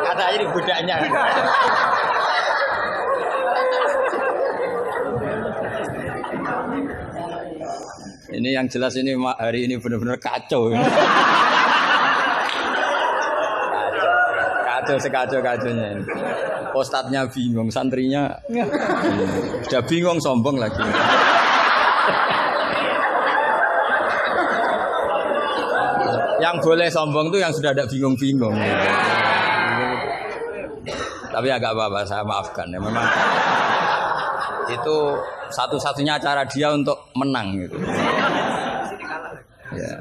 Kata ini budaknya. Ini yang jelas ini hari ini benar-benar kacau. Kacau sekacau-kacaunya ini. Ustadznya bingung, santrinya sudah bingung, sombong lagi. Yang boleh sombong tuh yang sudah ada bingung-bingung. Tapi agak apa-apa, saya maafkan ya. Memang itu satu-satunya cara dia untuk menang gitu. Ya.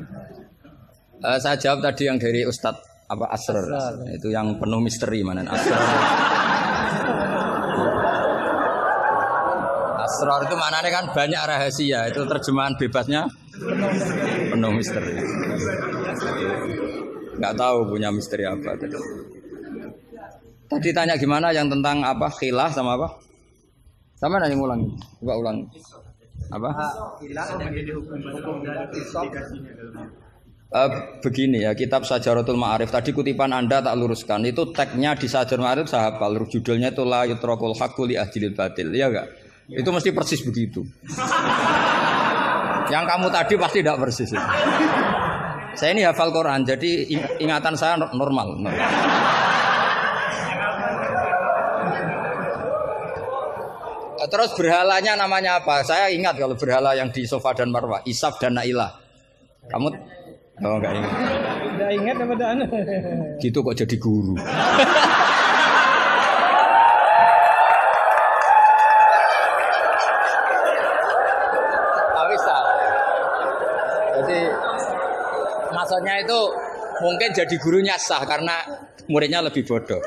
Saya jawab tadi yang dari Ustadz apa Asrar. Itu yang penuh misteri mana Asrar. Asrar itu maknanya kan banyak rahasia. Itu terjemahan bebasnya penuh misteri. Nggak tahu punya misteri apa tadi. Tadi tanya gimana yang tentang apa khilaf sama apa? Sama nanya ulang, coba ulang. Apa? Begini ya, kitab Sajaratul Ma'arif tadi kutipan Anda tak luruskan. Itu tagnya di Sajaratul Ma'arif saya hafal. Judulnya itu la yutrakul haqqu li ahdil batil. Iya enggak? Itu mesti persis begitu. Yang kamu tadi pasti tidak persis. Saya ini hafal Quran, jadi ingatan saya normal. Terus berhalanya namanya apa? Saya ingat kalau berhala yang di Sofa dan Marwah, Isaf dan Nailah. Kamu enggak ingat? Enggak ingat apa dah? Gitu kok jadi guru. Jadi maksudnya itu mungkin jadi gurunya sah karena muridnya lebih bodoh.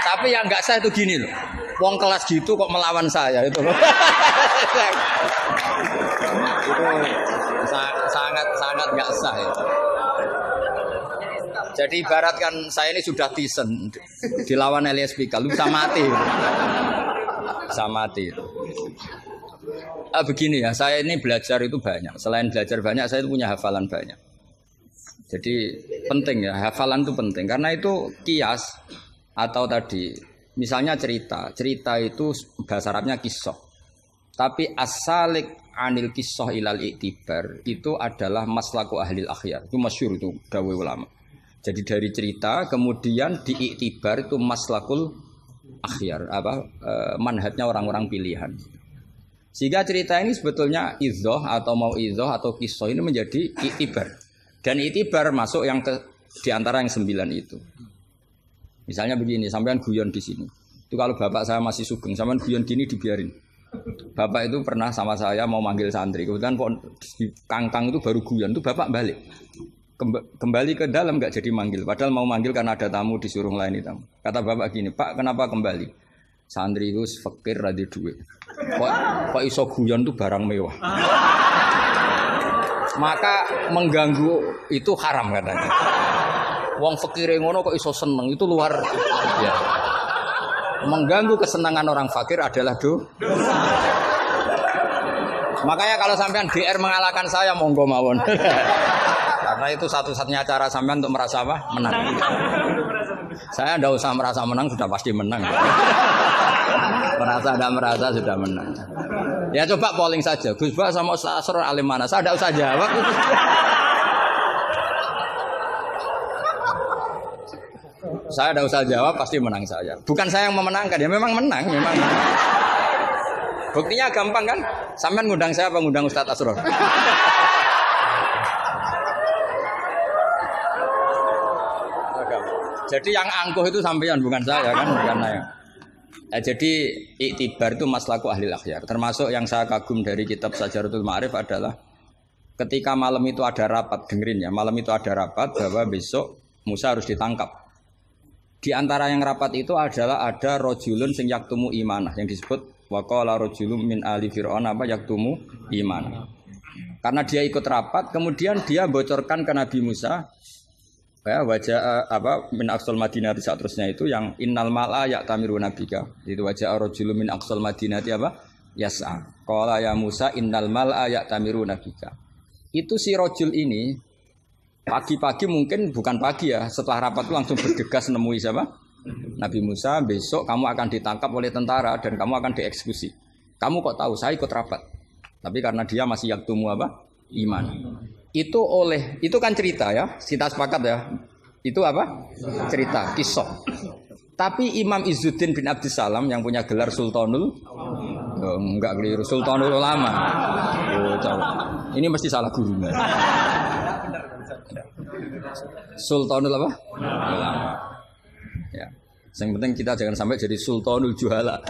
Tapi yang nggak sah itu gini loh. Wong kelas gitu kok melawan saya itu loh. Itu sangat nggak sah ya. Jadi ibaratkan saya ini sudah tisen dilawan LSPK, lu bisa mati. Bisa mati. Begini ya, saya ini belajar itu banyak. Selain belajar banyak, saya itu punya hafalan banyak. Jadi penting ya, hafalan itu penting karena itu kias atau tadi misalnya cerita itu bahasa Arabnya kisah. Tapi asalik anil kisah ilal iktibar itu adalah maslaku ahlil akhyar. Itu masyhur itu dawuh ulama. Jadi dari cerita kemudian diiktibar itu maslakul akhyar manhajnya orang-orang pilihan. Sehingga cerita ini sebetulnya idzoh atau mau idzoh atau kisah ini menjadi iktibar. Dan iktibar masuk yang di antara yang 9 itu. Misalnya begini, sampean guyon di sini. Itu kalau bapak saya masih sugeng, sampean guyon gini dibiarin. Bapak itu pernah sama saya mau manggil santri. Kemudian di kangkang itu baru guyon, itu bapak balik. Kembali ke dalam nggak jadi manggil. Padahal mau manggil karena ada tamu disuruh melayani tamu. Kata bapak gini, Pak kenapa kembali? Santri itu fakir rada duit. Kok iso guyon itu barang mewah. Maka mengganggu itu haram katanya. Wong fakir ngono kok iso seneng itu luar ya. Mengganggu kesenangan orang fakir adalah dosa. Makanya kalau sampean GR mengalahkan saya monggo mawon. Karena itu satu-satunya cara sampean untuk merasa apa? Menang. Saya tidak usah merasa menang sudah pasti menang. Merasa tidak merasa sudah menang. Ya coba polling saja. Gus Bak sama Ustaz Asrar alim mana? Saya tidak usah jawab. Saya tidak usah jawab pasti menang saya. Bukan saya yang memenangkan, ya memang menang, memang. Buktinya gampang kan? Sampean ngundang saya apa ngundang Ustaz Asrar? Jadi yang angkuh itu sampean bukan saya kan, bukan saya. Nah, jadi iktibar itu maslaku ahli akhyar. Termasuk yang saya kagum dari kitab Sajaratul Ma'arif adalah ketika malam itu ada rapat, dengerin ya, malam itu ada rapat bahwa besok Musa harus ditangkap. Di antara yang rapat itu adalah ada rojulun sing yaktumu imanah yang disebut waqala rojulun min ali fir'aun apa yaktumu imanah. Karena dia ikut rapat, kemudian dia bocorkan ke Nabi Musa ya wajah apa min aqsal madinati seterusnya itu yang innal mala ya'tamiru nabika. Itu wajah rojulun min aqsal madinati apa? Yas'a. Qala ya Musa innal mala ya'tamiru nabika. Itu si rojul ini Pagi-pagi mungkin bukan pagi ya, setelah rapat itu langsung bergegas nemui siapa? Nabi Musa, besok kamu akan ditangkap oleh tentara dan kamu akan dieksekusi. Kamu kok tahu? Saya ikut rapat. Tapi karena dia masih yaktumu apa? Iman. Itu kan cerita ya, kita sepakat ya. Itu apa? Cerita, kisah. Tapi Imam Izzuddin bin Abdissalam yang punya gelar Sultanul, enggak keliru, Sultanul Ulama. Ini mesti salah gurunya. Sultanul apa? Ulama. Ya. Yang penting kita jangan sampai jadi Sultanul Juhala.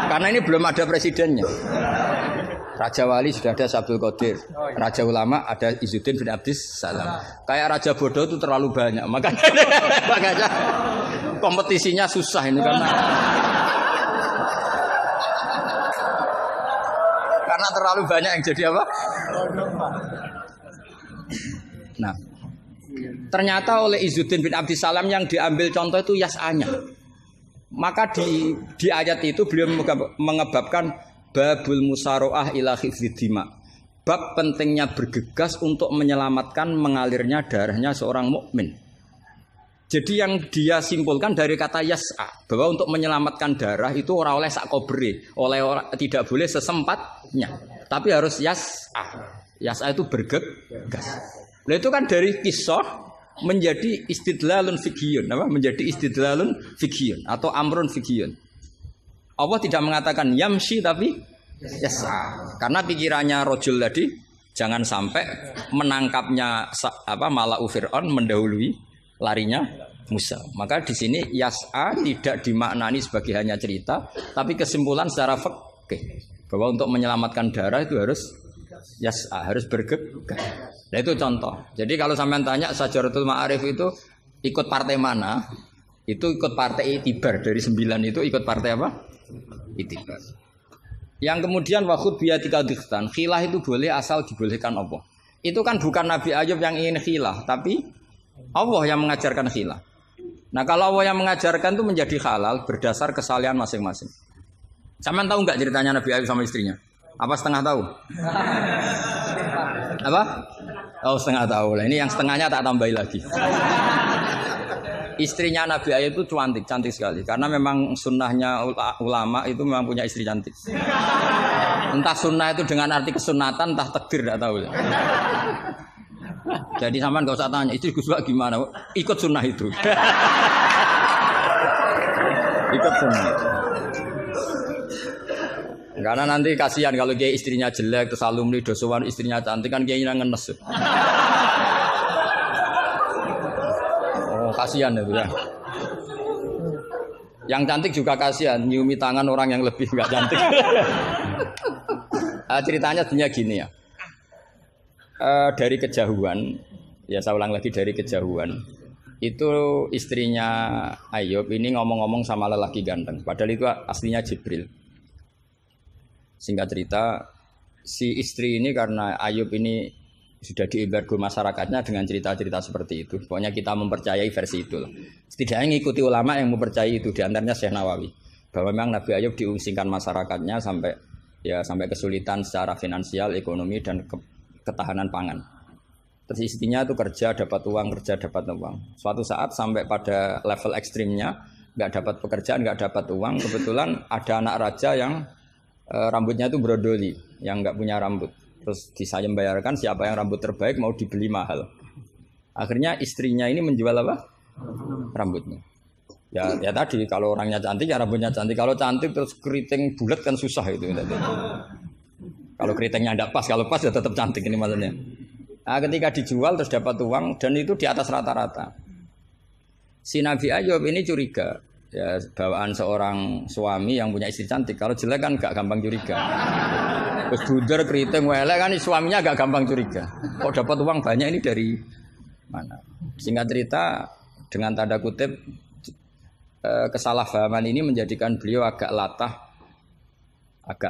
Karena ini belum ada presidennya. Raja Wali sudah ada Abdul Qadir. Raja Ulama ada Izzuddin bin Abdissalam. Kayak Raja Bodoh itu terlalu banyak. Makanya kompetisinya susah ini karena terlalu banyak yang jadi apa? Nah, ternyata oleh Izzuddin bin Abdissalam yang diambil contoh itu yas'anya. Maka di ayat itu beliau mengebabkan babul musaroah ila hifdzid dima. Bab pentingnya bergegas untuk menyelamatkan mengalirnya darahnya seorang mukmin. Jadi yang dia simpulkan dari kata yas'a, bahwa untuk menyelamatkan darah itu ora oleh sak kobre, tidak boleh sesempatnya, tapi harus yas'a. Yas'a itu bergegas. Nah itu kan dari kisah menjadi istidlalun fiqhiyun, apa? Menjadi istidlalun fiqhiyun atau amrun fiqhiyun. Allah tidak mengatakan yamshi tapi yas'a. Karena pikirannya rojul tadi jangan sampai menangkapnya Mala'u Fir'aun mendahului larinya Musa. Maka di sini yas'a tidak dimaknani sebagai hanya cerita, tapi kesimpulan secara fikih bahwa untuk menyelamatkan darah itu harus yas'a, harus bergegas. Nah itu contoh. Jadi kalau sampean tanya Syajaratul Ma'arif itu ikut partai mana? Itu ikut partai Itibar. Dari 9 itu ikut partai apa? Itibar. Yang kemudian wakhud biyatika dikhtan. Khilah itu boleh asal dibolehkan Allah. Itu kan bukan Nabi Ayub yang ingin khilah, tapi Allah yang mengajarkan khilah. Nah kalau Allah yang mengajarkan itu menjadi halal berdasar kesalahan masing-masing. Sampean tahu nggak ceritanya Nabi Ayub sama istrinya? Apa setengah tahu? Apa? Oh setengah tahu lah. Ini yang setengahnya tak tambahi lagi. Istrinya Nabi Ayub itu cantik sekali. Karena memang sunnahnya ulama itu memang punya istri cantik. Entah sunnah itu dengan arti kesunatan, entah takdir tidak tahu. Jadi sampean gak usah tanya istri Gus Bak gimana, ikut sunnah itu. Ikut sunnah. Karena nanti kasihan kalau dia istrinya jelek terus alumni dosowan istrinya cantik kan kayaknya ngenes. Oh kasihan itu ya. Yang cantik juga kasihan nyiumi tangan orang yang lebih nggak cantik. Ceritanya sebenarnya gini ya. Dari kejauhan, ya saya ulang lagi dari kejauhan, itu istrinya Ayub ini ngomong-ngomong sama lelaki ganteng, padahal itu aslinya Jibril. Singkat cerita, si istri ini karena Ayub ini sudah diembargo masyarakatnya dengan cerita-cerita seperti itu. Pokoknya kita mempercayai versi itu. Setidaknya mengikuti ulama yang mempercayai itu, diantaranya Syekh Nawawi, bahwa memang Nabi Ayub diungsingkan masyarakatnya sampai kesulitan secara finansial, ekonomi dan ketahanan pangan. Terus istrinya itu kerja dapat uang. Suatu saat sampai pada level ekstrimnya, nggak dapat pekerjaan, nggak dapat uang. Kebetulan ada anak raja yang rambutnya itu brodoli, yang nggak punya rambut. Terus disayem bayarkan siapa yang rambut terbaik mau dibeli mahal. Akhirnya istrinya ini menjual apa? Rambutnya. Ya tadi kalau orangnya cantik ya rambutnya cantik. Kalau cantik terus keriting bulat kan susah itu. Kalau keritingnya tidak pas, kalau pas ya tetap cantik ini maksudnya. Nah, ketika dijual terus dapat uang dan itu di atas rata-rata. Si Nabi Ayub ini curiga, ya bawaan seorang suami yang punya istri cantik. Kalau jelek kan gak gampang curiga. Terus bunder keriting welek kan suaminya gak gampang curiga. Kok dapat uang banyak ini dari mana? Singkat cerita dengan tanda kutip kesalahpahaman ini menjadikan beliau agak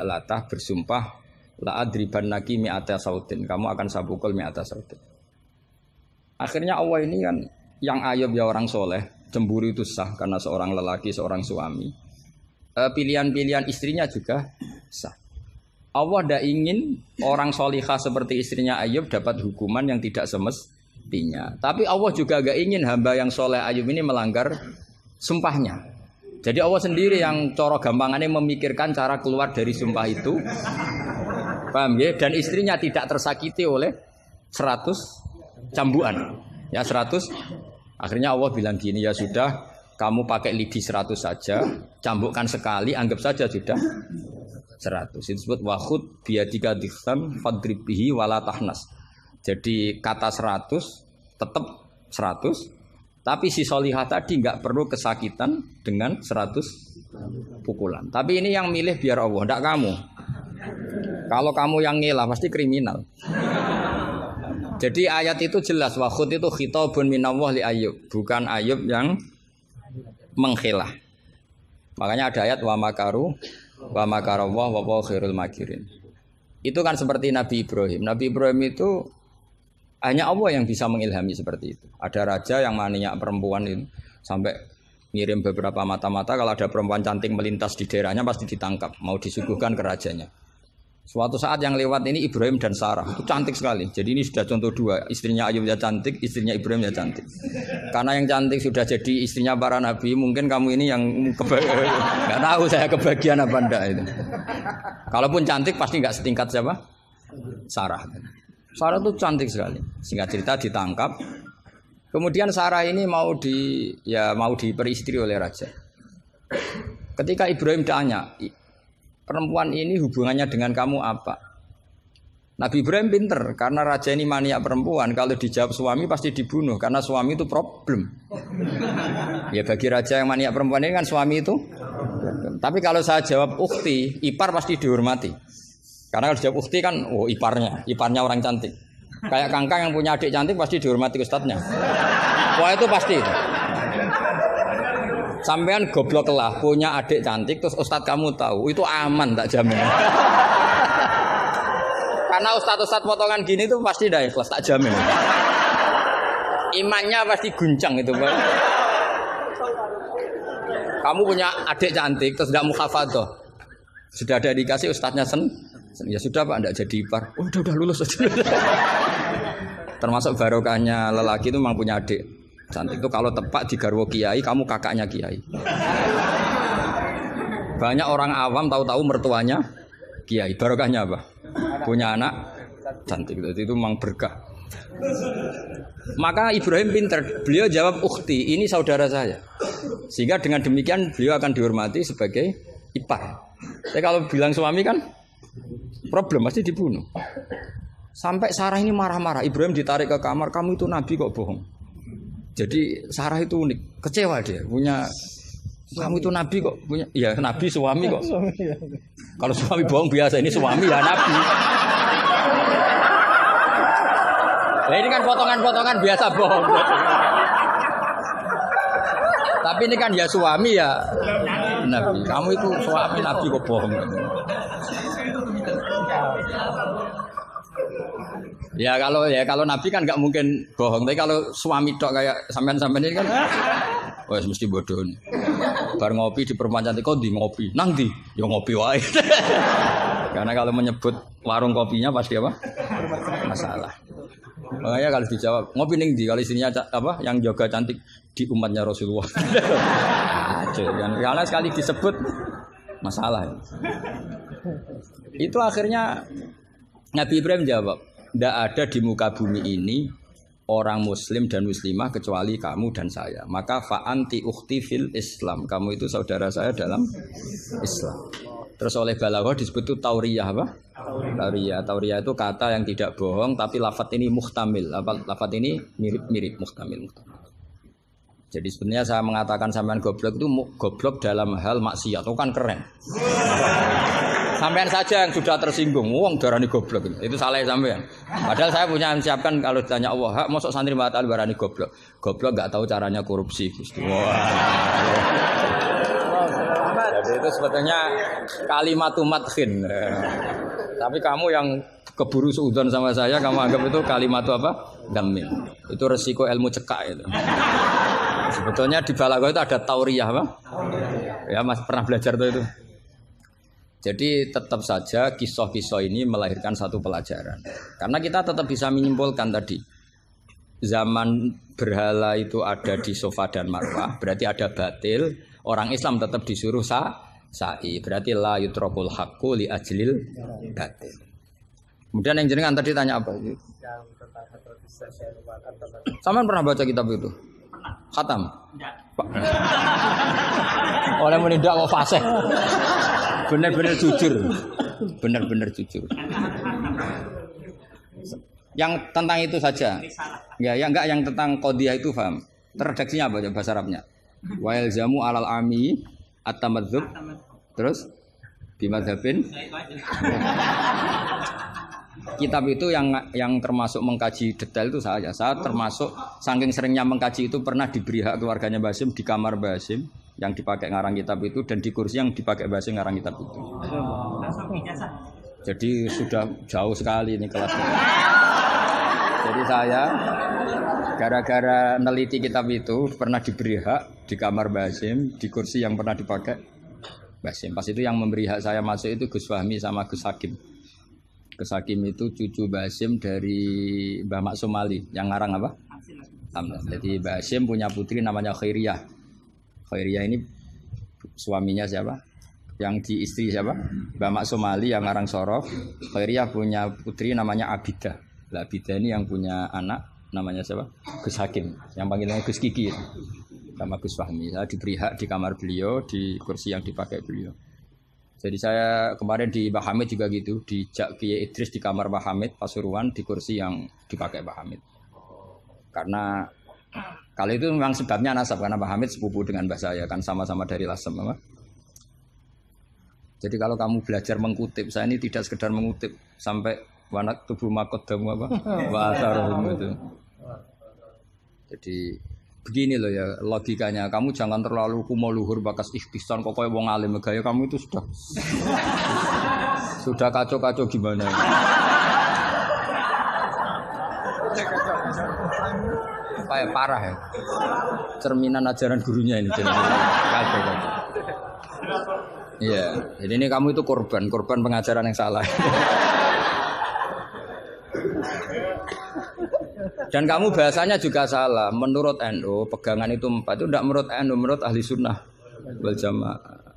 latah bersumpah. La adriban naki mi'ata sautin, kamu akan saya pukul mi'ata sautin. Akhirnya Allah ini kan yang Ayub ya orang soleh, cemburu itu sah karena seorang lelaki, seorang suami. Pilihan-pilihan istrinya juga sah. Allah tidak ingin orang solihah seperti istrinya Ayub dapat hukuman yang tidak menutupinya. Tapi Allah juga gak ingin hamba yang soleh Ayub ini melanggar sumpahnya. Jadi Allah sendiri yang coro gampangannya memikirkan cara keluar dari sumpah itu. Paham ya? Dan istrinya tidak tersakiti oleh 100 cambuan. Ya 100. Akhirnya Allah bilang gini, ya sudah, kamu pakai lidi 100 saja, cambukkan sekali, anggap saja sudah 100. Itu disebut wakhud biadika dikhtam fadrib bihi wala tahnas. Jadi kata 100 tetap 100, tapi si solihah tadi nggak perlu kesakitan dengan 100 pukulan. Tapi ini yang milih biar Allah, tidak kamu. Kalau kamu yang ngelah pasti kriminal. Jadi ayat itu jelas, wakhud itu khitabun minallah li Ayub, bukan Ayub yang mengkhilah. Makanya ada ayat wa makaru wa makarallah wa huwa khairul makirin. Itu kan seperti Nabi Ibrahim. Nabi Ibrahim itu hanya Allah yang bisa mengilhami seperti itu. Ada raja yang maniak perempuan itu sampai ngirim beberapa mata-mata, kalau ada perempuan cantik melintas di daerahnya pasti ditangkap, mau disuguhkan ke rajanya. Suatu saat yang lewat ini Ibrahim dan Sarah, itu cantik sekali. Jadi ini sudah contoh dua, istrinya Ayub ya cantik, istrinya Ibrahim ya cantik. Karena yang cantik sudah jadi istrinya para nabi, mungkin kamu ini yang nggak tahu saya kebagian apa enggak itu. Kalaupun cantik pasti nggak setingkat siapa? Sarah. Sarah itu cantik sekali. Singkat cerita ditangkap. Kemudian Sarah ini mau diperistri oleh raja. Ketika Ibrahim tanya, perempuan ini hubungannya dengan kamu apa? Nabi Ibrahim pinter, karena raja ini maniak perempuan. Kalau dijawab suami pasti dibunuh, karena suami itu problem. Ya bagi raja yang maniak perempuan ini kan suami itu problem. Tapi kalau saya jawab ukhti, ipar pasti dihormati. Karena kalau dijawab ukhti kan, oh iparnya orang cantik. Kayak Kangkang yang punya adik cantik pasti dihormati ustadznya. Wah itu pasti. Sampean goblok lah punya adik cantik terus ustadz kamu tahu itu aman tak jamin. Karena ustadz potongan gini tuh pasti dah ikhlas tak jamin. Imannya pasti guncang itu Pak. Kamu punya adik cantik terus tidak mukhafadzah. Sudah ada dikasih ustadznya ya sudah Pak, enggak jadi ipar. Oh, udah lulus aja. Termasuk barokahnya lelaki itu memang punya adik cantik itu kalau tepat di garwo kiai, kamu kakaknya kiai. Banyak orang awam tahu-tahu mertuanya kiai. Barokahnya apa? Punya anak cantik itu memang berkah. Maka Ibrahim pinter, beliau jawab ukhti, ini saudara saya. Sehingga dengan demikian beliau akan dihormati sebagai ipar. Tapi kalau bilang suami kan problem, pasti dibunuh. Sampai Sarah ini marah-marah, Ibrahim ditarik ke kamar, kamu itu nabi kok bohong. Jadi Sarah itu unik, kecewa dia punya kamu itu nabi kok punya, ya nabi suami kok. Kalau suami bohong biasa, ini suami ya nabi. Nah ini kan potongan-potongan biasa bohong. Tapi ini kan ya suami ya nabi. Kamu itu suami nabi kok bohong. Ya kalau nabi kan nggak mungkin bohong. Tapi kalau suami tok kayak sampean-sampean ini kan, wah mesti bodoh. Bar ngopi di perempuan cantik kok di ngopi, nang di, yo ngopi wae. Karena kalau menyebut warung kopinya pasti apa? Masalah. Makanya kalau dijawab ngopi ning di, kalau istrinya apa yang jaga cantik di umatnya Rasulullah. Karena sekali disebut masalah. Itu akhirnya Nabi Ibrahim jawab, tidak ada di muka bumi ini orang muslim dan muslimah kecuali kamu dan saya. Maka fa'anti ukhti fil Islam. Kamu itu saudara saya dalam Islam. Terus oleh balaghah disebut itu tauriyah apa? Tauriyah itu kata yang tidak bohong tapi lafaz ini muhtamil. Lafaz ini mirip-mirip muhtamil. Jadi sebenarnya saya mengatakan sampean goblok itu goblok dalam hal maksiat. Itu kan keren. Sampean saja yang sudah tersinggung, wong darani goblok itu salah sampean. Padahal saya punya siapkan kalau ditanya Allah, hak mosok santri batal darani goblok. Goblok enggak tahu caranya korupsi, Gusti. Jadi itu sebetulnya kalimatun madkhin. Tapi kamu yang keburu suudzon sama saya, kamu anggap itu kalimat apa? Damin. Itu resiko ilmu cekak itu. Sebetulnya di balaghah itu ada tauriyah apa? Ya Mas pernah belajar tuh itu. Jadi tetap saja kisah-kisah ini melahirkan satu pelajaran. Karena kita tetap bisa menyimpulkan tadi. zaman berhala itu ada di Safa dan Marwah, berarti ada batil. Orang Islam tetap disuruh sa'i. Berarti la yutrakul haqqu li ajlil batil. Kemudian yang jenengan tadi tanya apa? Saman pernah baca kitab itu? Khatam? Oleh menindak kok fasih. Benar-benar jujur. Benar-benar jujur. Yang tentang itu saja. Ya, yang enggak yang tentang qadhiyah itu paham. Redaksinya apa bahasa Arabnya? Wa yalzamu alal ami at-tamadzub. Terus bimadzhabin. Kitab itu yang termasuk mengkaji detail itu saya. Saya termasuk saking seringnya mengkaji itu pernah diberi hak keluarganya Basim di kamar Basim yang dipakai ngarang kitab itu dan di kursi yang dipakai Basim ngarang kitab itu. Jadi sudah jauh sekali ini kelasnya. Jadi saya gara-gara neliti kitab itu pernah diberi hak di kamar Basim di kursi yang pernah dipakai Basim. Pas itu yang memberi hak saya masuk itu Gus Fahmi sama Gus Hakim. Gus Hakim itu cucu Basim dari Mbah Mak Somali yang ngarang apa? Jadi Basim punya putri namanya Khairiyah. Khairiyah ini suaminya siapa? Yang di istri siapa? Mbah Mak Somali yang ngarang Sorof. Khairiyah punya putri namanya Abidah. Lah Abidah ini yang punya anak namanya siapa? Gus Hakim. Yang panggilannya Gus Kiki sama Gus Fahmi. Saya diberi hak di kamar beliau di kursi yang dipakai beliau. Jadi saya kemarin di Mbah Hamid juga gitu, di Kiai Idris di kamar Mbah Hamid Pasuruan di kursi yang dipakai Mbah Hamid. Karena kalau itu memang sebabnya nasab karena Mbah Hamid sepupu dengan Mbah saya kan sama-sama dari Lasem apa? Jadi kalau kamu belajar mengutip, saya ini tidak sekedar mengutip sampai wanak tubuh makodamu apa? Wasarohum itu. Jadi begini loh ya logikanya, kamu jangan terlalu kumo luhur bakas ikhtisan kok kayak wong alim gaya kamu itu sudah kacau-kacau gimana ya? Kayak parah ya, cerminan ajaran gurunya ini kacau. Iya, jadi ini kamu itu korban pengajaran yang salah. Dan kamu bahasanya juga salah. Menurut NU pegangan itu 4 itu tidak menurut NU, menurut ahli sunnah wal jamaah.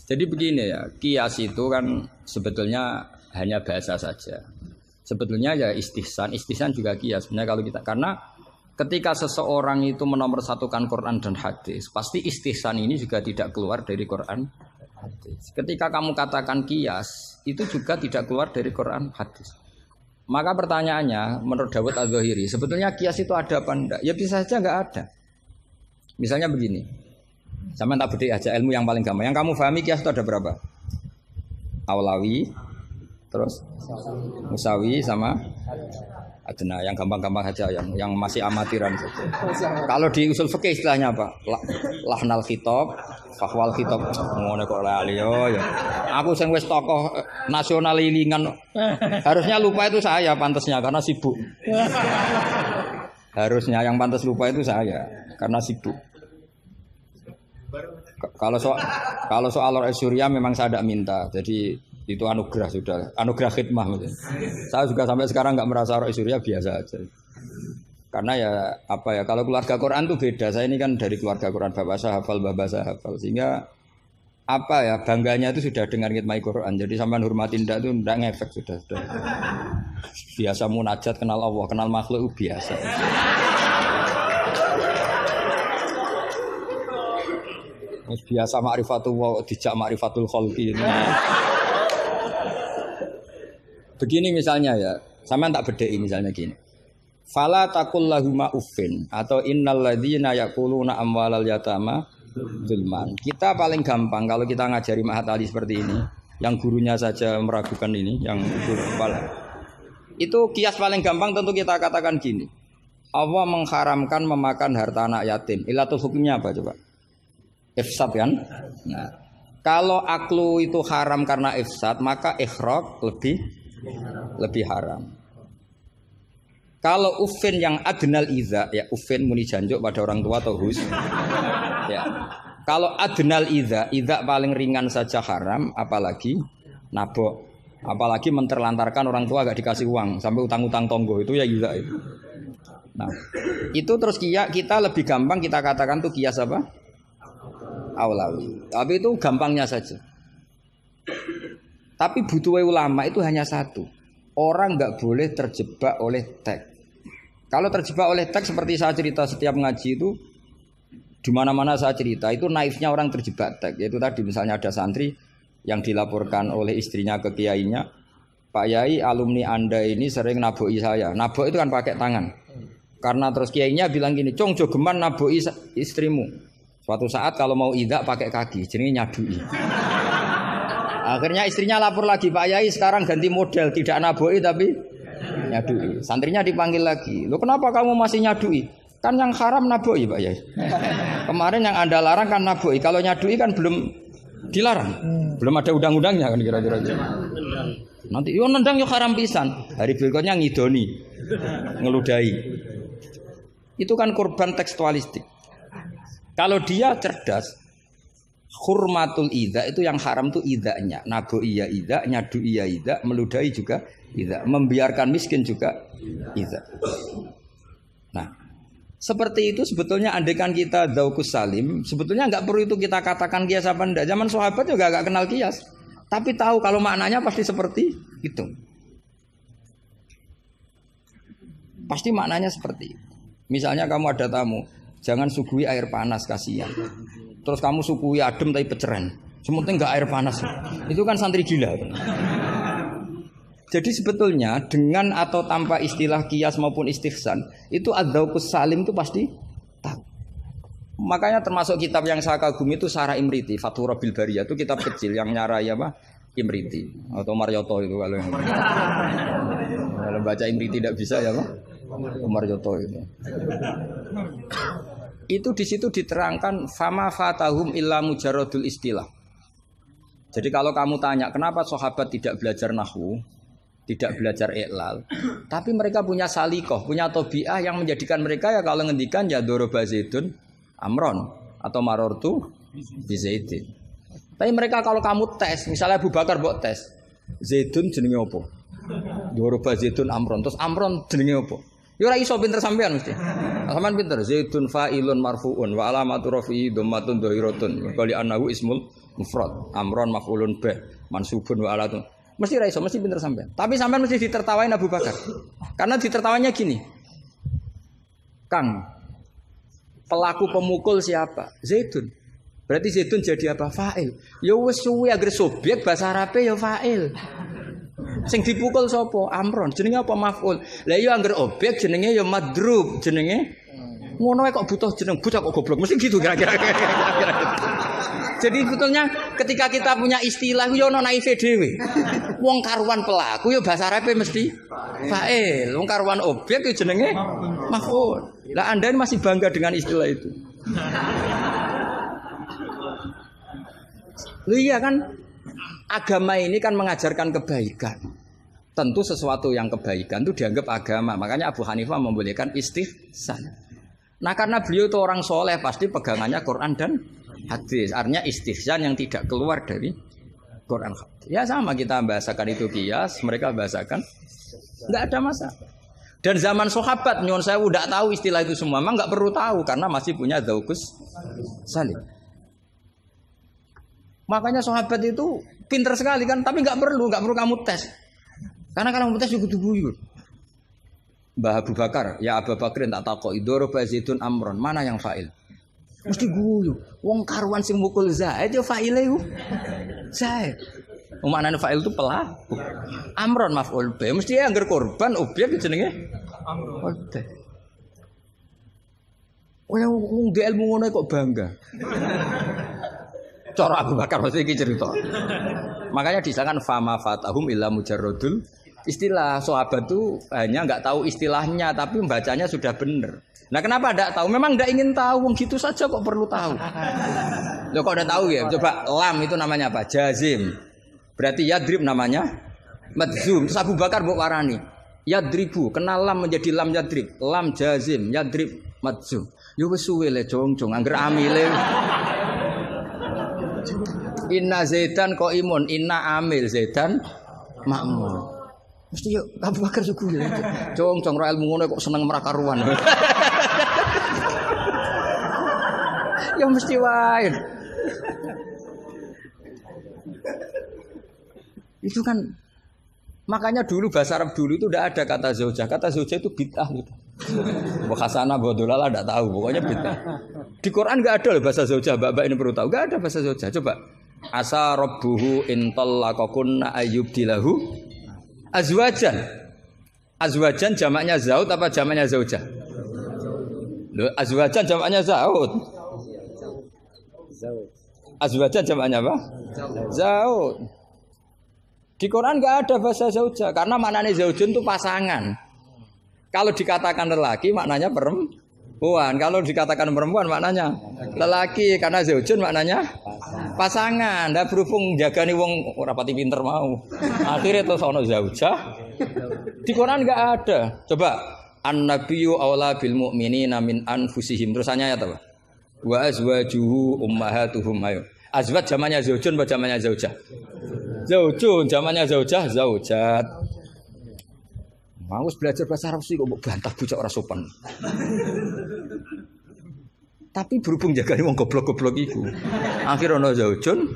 Jadi begini ya, kias itu kan sebetulnya hanya bahasa saja. Sebetulnya ya istihsan juga kias. Sebenarnya kalau kita karena ketika seseorang itu menomorsatukan Quran dan hadis, pasti istihsan ini juga tidak keluar dari Quran hadis. Ketika kamu katakan kias, itu juga tidak keluar dari Quran hadis. Maka pertanyaannya, menurut Dawud Az-Zahiri, sebetulnya kias itu ada apa enggak? Ya bisa saja enggak ada. Misalnya begini, sama tak beda aja ilmu yang paling gampang. Yang kamu pahami kias itu ada berapa? Aulawi, terus Musawi sama Adna. Yang gampang-gampang saja, yang masih amatiran saja. Kalau di usul fikih istilahnya apa? Lahnal khitab, fahwal khitab. Ngono kok lali yo ya. Aku sing wis tokoh nasional ilingan. Harusnya lupa itu saya pantasnya karena sibuk. Harusnya yang pantas lupa itu saya karena sibuk. Kalau soal Surya memang saya tidak minta. Jadi itu anugerah sudah, anugerah khidmah. Saya juga sampai sekarang nggak merasa Roh Surya biasa aja. Karena ya apa ya, kalau keluarga Quran tuh beda. Saya ini kan dari keluarga Quran, bapak saya hafal, bapak saya hafal, sehingga apa ya bangganya itu sudah dengan khidmah Quran. Jadi sampai hormatin ndak itu ndak ngefek sudah. Biasa munajat kenal Allah, kenal makhluk biasa. Biasa ma'rifatullah dijak ma'rifatul khalqi. Begini misalnya ya, sama tak bedai misalnya gini. Fala taqul lahum uffin atau innal ladzina yaquluna amwalal yatama zulman. Kita paling gampang kalau kita ngajari Mahat Ali seperti ini, yang gurunya saja meragukan ini, yang guru kepala. Itu kias paling gampang tentu kita katakan gini. Allah mengharamkan memakan harta anak yatim. Ilatul hukumnya apa coba? Ifsad kan? Nah, kalau aklu itu haram karena ifsad, maka ikhraq lebih haram. Kalau ufin yang adnal iza, ya ufin muni janjuk pada orang tua atau hus. Ya. Kalau adnal iza paling ringan saja haram, apalagi nabok, apalagi menterlantarkan orang tua gak dikasih uang sampai utang-utang tonggo itu ya iza itu. Nah, itu terus kita lebih gampang kita katakan tuh kias apa? Aulawi. Tapi itu gampangnya saja. Tapi butuh ulama itu hanya satu. Orang nggak boleh terjebak oleh teks. Kalau terjebak oleh teks seperti saya cerita setiap ngaji itu, di mana-mana saya cerita itu naifnya orang terjebak teks. Yaitu tadi misalnya ada santri yang dilaporkan oleh istrinya ke kiainya, Pak Yai, alumni Anda ini sering naboi saya. Nabok itu kan pakai tangan. Karena terus kiainya bilang gini, "Cong, jogeman naboi istrimu." Suatu saat kalau mau idak pakai kaki, jadi nyadui. Akhirnya istrinya lapor lagi, "Pak Yai sekarang ganti model, tidak naboi tapi nyadui." Santrinya dipanggil lagi, "Loh kenapa kamu masih nyadui? Kan yang haram naboi Pak Yai. Kemarin yang Anda larang kan naboi, kalau nyadui kan belum dilarang. Belum ada undang-undangnya kan kira-kira. Nanti yo nendang yo haram pisan. Hari berikutnya ngidoni, ngeludahi. Itu kan korban tekstualistik. Kalau dia cerdas, hurmatul idza itu yang haram itu idzanya. Nabo iya idza, nyadu iya idza, meludahi juga idza, membiarkan miskin juga idza. Nah, seperti itu sebetulnya andaikan kita dzauqus salim, sebetulnya enggak perlu itu kita katakan kias apa enggak. Zaman sahabat juga enggak kenal kias, tapi tahu kalau maknanya pasti seperti itu. Pasti maknanya seperti itu. Misalnya kamu ada tamu, jangan suguhi air panas, kasihan. Terus kamu suguhi adem tapi peceren. Sementing enggak air panas. Itu kan santri gila. Jadi sebetulnya dengan atau tanpa istilah kias maupun istihsan, itu adzauqus salim itu pasti tahu. Makanya termasuk kitab yang saya kagumi itu Sarah Imriti, Fathur Rabbil Bariyah, itu kitab kecil yang nyarai apa? Imriti atau Marioto itu kalau baca Imriti tidak bisa ya Pak? Marioto itu. Itu di situ diterangkan fama fatahum illa mujarradul istilah. Jadi kalau kamu tanya kenapa sahabat tidak belajar nahwu, tidak belajar i'lal, tapi mereka punya salikoh, punya tobiah yang menjadikan mereka ya kalau ngendikan ya doroba zaidun amron atau marortu bi zaidin. Tapi mereka kalau kamu tes, misalnya Abu Bakar buat tes, zaidun jenenge apa? Doroba zaidun amron, terus amron jenenge apa? Ya ora iso pinter sampean mesti. Sampean pinter zaidun fa'ilun marfuun wa alamatu rafi'i dhammatun dhahiratun qali annahu ismul mufrad amron maf'ulun bih mansubun wa alatun. Mesti ra iso, mesti pinter sampean. Tapi sampean mesti ditertawain Abu Bakar. Karena ditertawanya gini. Kang, pelaku pemukul siapa? Zaidun. Berarti Zaidun jadi apa? Fa'il. Ya wis suwi agar subjek bahasa Arabe ya fa'il. Sing dipukul sapa? Amron. Jenenge apa? Maf'ul. Lah iya angger objek jenenge ya madrub. Jenenge ngono kok butuh jeneng bocah kok goblok. Mesti gitu kira-kira. Jadi sebetulnya ketika kita punya istilah yo ono naife dhewe. Wong karuan pelaku yo bahasa Arabe mesti fa'il. Wong karuan objek yo jenenge maf'ul. Lah Anda ini masih bangga dengan istilah itu. Lu iya kan? Agama ini kan mengajarkan kebaikan. Tentu sesuatu yang kebaikan itu dianggap agama. Makanya Abu Hanifah membolehkan istihsan. Nah karena beliau itu orang soleh pasti pegangannya Quran dan hadis. Artinya istihsan yang tidak keluar dari Quran hadis. Ya sama kita bahasakan itu kias, mereka bahasakan nggak ada masalah. Dan zaman sahabat nyon saya udah tahu istilah itu semua, memang nggak perlu tahu karena masih punya dzauqus salim. Makanya sahabat itu pinter sekali kan, tapi nggak perlu kamu tes. Karena kalau kamu tes juga dibuyur. Mbah Abu Bakar, ya Abu Bakrin tak takok idoroba zaitun amron, mana yang fa'il? Mesti guyu. Wong karuan sing mukul Zaid yo fa'ile yo. Zaid. Maknane fa'il itu pelaku. Amron maf'ul bi, mesti angger korban objek jenenge amron. Oleh wong di ilmu ngono kok bangga. Cara Abu Bakar mesti iki cerita. Makanya disangkan fama fatahum illa mujarradul istilah. Sahabat itu hanya enggak tahu istilahnya tapi membacanya sudah benar. Nah, kenapa enggak tahu? Memang enggak ingin tahu, wong gitu saja kok perlu tahu. Loh kok udah tahu ya? Coba lam itu namanya apa? Jazim. Berarti yadrib namanya madzum. Terus Abu Bakar mbok warani. Yadribu, kenal lam menjadi lam yadrib. Lam jazim, yadrib madzum. Yo wis suwe le jong-jong angger amile. Inna Zaidan qaimun, inna amil Zaidan makmur. Mesti yo Abu Bakar yo guyu. Cong ora ilmu ngono kok seneng merak karuan. Ya mesti wae. Itu kan makanya dulu bahasa Arab dulu itu tidak ada kata zaujah. Kata zaujah itu bid'ah gitu. Hasanah bodolala tidak tahu, pokoknya bid'ah. Di Quran enggak ada loh bahasa zaujah. Mbak ini perlu tahu, enggak ada bahasa zaujah. Coba. Asa rabbuhu in talaqakunna ayyubdilahu azwajan. Azwajan jamaknya zaud apa jamaknya zaujah? Loh, azwajan jamaknya zaud. Azwajan jamaknya apa? Zaud. Di Quran enggak ada bahasa zaujah karena maknanya zaujun itu pasangan. Kalau dikatakan lelaki maknanya perempuan. Kalau dikatakan perempuan maknanya lelaki karena zaujun maknanya pasangan. Ndak berhubung jagani wong ora pati pinter mau. Akhirnya terus ono zaujah. Di Quran enggak ada. Coba an-nabiyyu aula bil mu'minina min anfusihim. Terusannya ayat apa? Wa azwajuhu ummahatuhum ayo. Azwaj zamannya zaujun apa zamannya zaujah? Zaujun, zamannya zaujah, zaujat. Mau belajar bahasa Arab sih kok bantah bocah ora sopan. Tapi berhubung jagane wong goblok-goblok iku. Akhir ono zaujun.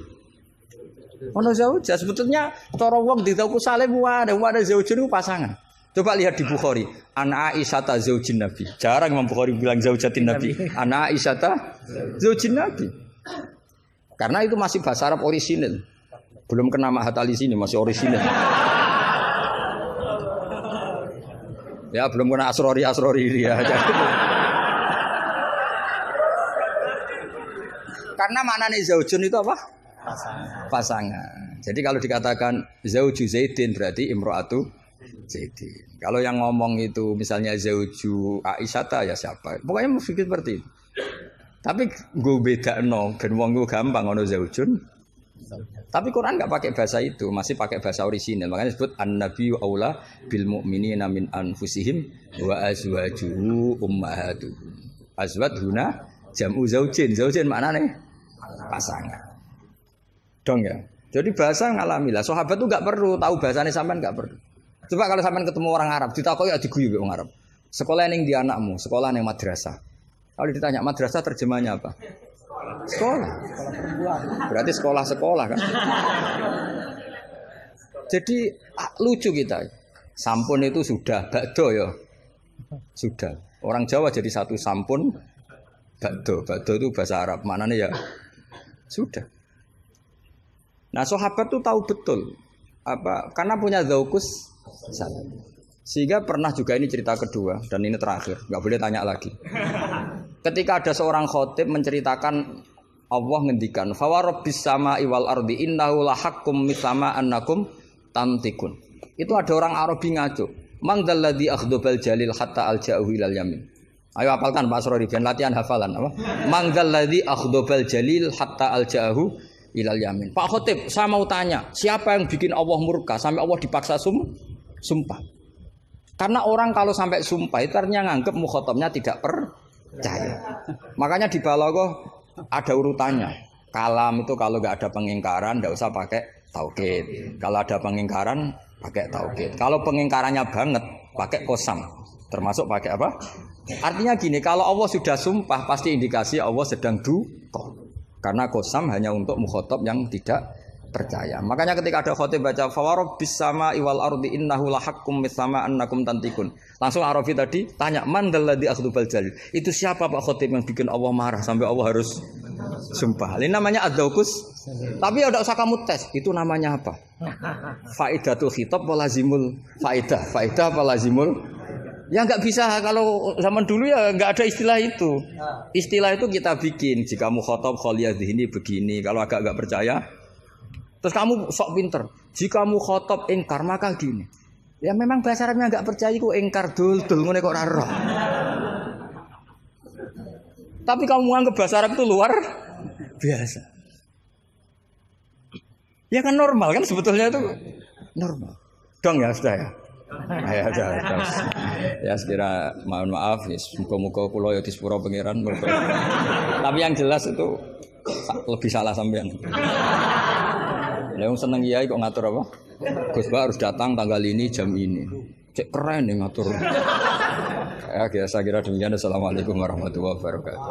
Ono zaujah sebetulnya cara wong ditaku salim wae, ada zaujun itu pasangan. Coba lihat di Bukhari, An Aisyata zaujin Nabi. Jarang Imam Bukhari bilang zaujatin Nabi. An Aisyata zaujin Nabi. Karena itu masih bahasa Arab orisinil. Belum kena Mahat Ali sini masih orisinil. Ya belum kena asrori ya. Karena maknanya zaujun itu apa? Pasangan. Jadi kalau dikatakan zauju Zaidin berarti imro'atu Zaidin. Kalau yang ngomong itu misalnya zauju Aisyata ya siapa? Pokoknya mesti seperti itu. Tapi gue beda no, ben wong gue gampang ono zaujun. Tapi Quran enggak pakai bahasa itu, masih pakai bahasa orisinal. Makanya disebut an-nabiyyu aula bil mu'minina min anfusihim wa azwajuhu ummahatuhum. Azwaj huna jam'u zaujin. Zaujin maknane pasangan. Dong ya. Jadi bahasa ngalamilah. Sahabat tuh enggak perlu tahu bahasane sampean enggak perlu. Coba kalau sampean ketemu orang Arab, ditakoki ya diguyu wong Arab. Sekolah ning di anakmu, sekolah ning madrasah. Kalau ditanya madrasah terjemahnya apa? Sekolah. Berarti sekolah-sekolah kan. Jadi lucu kita. Sampun itu sudah, bakdo ya. Sudah. Orang Jawa jadi satu sampun, bakdo. Bakdo itu bahasa Arab. Maknanya ya sudah. Nah, sahabat tuh tahu betul apa karena punya zaukus salat. Sehingga pernah juga ini cerita kedua dan ini terakhir, nggak boleh tanya lagi. Ketika ada seorang khotib menceritakan Allah ngendikan, "Fa rabbis samai wal ardi innahu lahaqqum mitsama annakum tantikun." Itu ada orang Arabi ngaco. "Man dzalladzi akhdabal jalil hatta alja'u ilal yamin." Ayo hafalkan Pak Asrori ben latihan hafalan apa? "Man dzalladzi akhdabal jalil hatta alja'u ilal yamin." Pak khotib, saya mau tanya, siapa yang bikin Allah murka sampai Allah dipaksa sumpah? Karena orang kalau sampai sumpah itu artinya nganggep mukhatabnya tidak percaya. Makanya di balaghah ada urutannya. Kalam itu kalau nggak ada pengingkaran nggak usah pakai taukid. Kalau ada pengingkaran pakai taukid. Kalau pengingkarannya banget pakai qasam. Termasuk pakai apa? Artinya gini, kalau Allah sudah sumpah pasti indikasi Allah sedang duka. Karena qasam hanya untuk mukhatab yang tidak percaya. Makanya ketika ada khotib baca fawarabbis sama iwal ardi innahu lahaqqum mitsama annakum tantikun. Langsung Arafi tadi tanya man dalladzi akhdubal jalil. Itu siapa Pak khotib yang bikin Allah marah sampai Allah harus sumpah. Ini namanya adzaukus. Tapi ya enggak usah kamu tes. Itu namanya apa? Faidatul khitab wa lazimul faidah. Faidah apa lazimul? Ya enggak bisa kalau zaman dulu ya enggak ada istilah itu. Istilah itu kita bikin. Jika mukhatab khaliyadhini begini. Kalau agak enggak percaya terus kamu sok pinter. Jika mukhatab ingkar maka gini. Ya memang bahasa Arabnya enggak percaya ku ingkar dul ngene kok ora roh. Tapi kamu anggap bahasa Arab itu luar biasa. Ya kan normal kan sebetulnya itu normal. Dong ya sudah ya. Ya sudah. Ya sekira mohon maaf ya muga-muga kula ya disepuro pangeran. Tapi yang jelas itu lebih salah sampean. Yang seneng kiai kok ngatur apa? Gus Bah harus datang tanggal ini jam ini. Cek keren nih ngatur. Ya, saya kira demikian. Assalamualaikum warahmatullahi wabarakatuh.